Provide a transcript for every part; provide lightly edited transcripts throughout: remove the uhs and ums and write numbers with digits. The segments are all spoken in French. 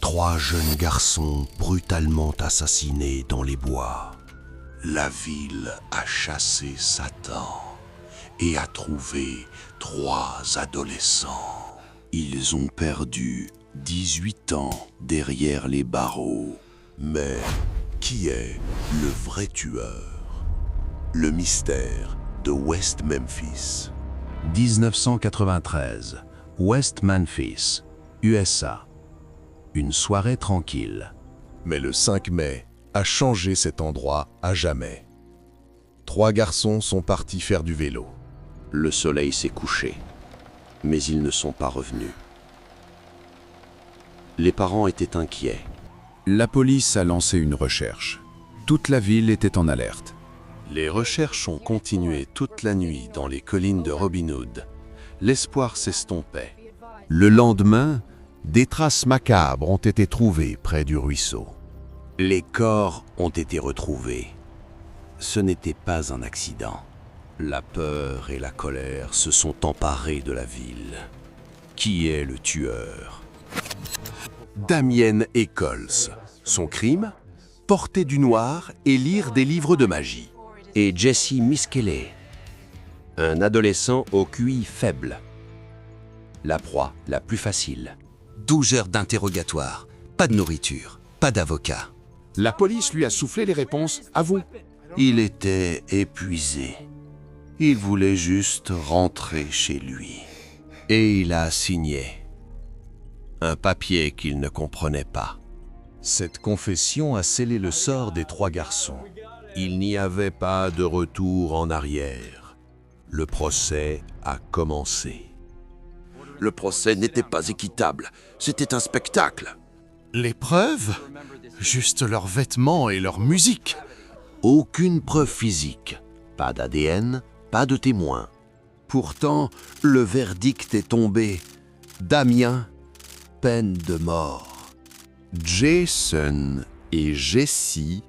3 jeunes garçons brutalement assassinés dans les bois. La ville a chassé Satan et a trouvé 3 adolescents. Ils ont perdu 18 ans derrière les barreaux. Mais qui est le vrai tueur? Le mystère de West Memphis. 1993, West Memphis, USA. Une soirée tranquille. Mais le 5 mai a changé cet endroit à jamais. 3 garçons sont partis faire du vélo. Le soleil s'est couché, mais ils ne sont pas revenus. Les parents étaient inquiets. La police a lancé une recherche. Toute la ville était en alerte. Les recherches ont continué toute la nuit dans les collines de Robin Hood. L'espoir s'estompait. Le lendemain, des traces macabres ont été trouvées près du ruisseau. Les corps ont été retrouvés. Ce n'était pas un accident. La peur et la colère se sont emparées de la ville. Qui est le tueur? Damien Eccles. Son crime? Porter du noir et lire des livres de magie. Et Jesse Miskelly. Un adolescent au QI faible. La proie la plus facile. 12 heures d'interrogatoire. Pas de nourriture. Pas d'avocat. La police lui a soufflé les réponses à vous. Il était épuisé. Il voulait juste rentrer chez lui. Et il a signé un papier qu'il ne comprenait pas. Cette confession a scellé le sort des 3 garçons. Il n'y avait pas de retour en arrière. Le procès a commencé. Le procès n'était pas équitable. C'était un spectacle. Les preuves? Juste leurs vêtements et leur musique. Aucune preuve physique. Pas d'ADN, pas de témoin. Pourtant, le verdict est tombé. Damien, peine de mort. Jason et Jessie,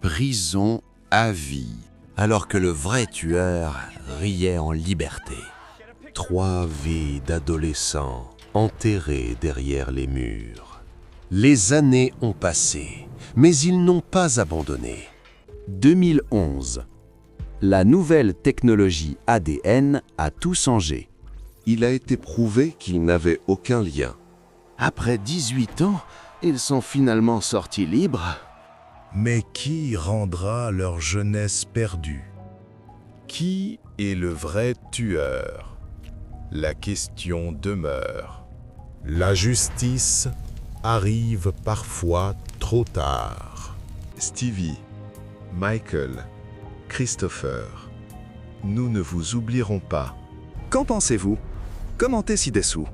prison à vie. Alors que le vrai tueur riait en liberté. 3 vies d'adolescents enterrés derrière les murs. Les années ont passé, mais ils n'ont pas abandonné. 2011. La nouvelle technologie ADN a tout changé. Il a été prouvé qu'ils n'avaient aucun lien. Après 18 ans, ils sont finalement sortis libres. Mais qui rendra leur jeunesse perdue? Qui est le vrai tueur? La question demeure. La justice arrive parfois trop tard. Stevie, Michael, Christopher, nous ne vous oublierons pas. Qu'en pensez-vous? Commentez ci-dessous.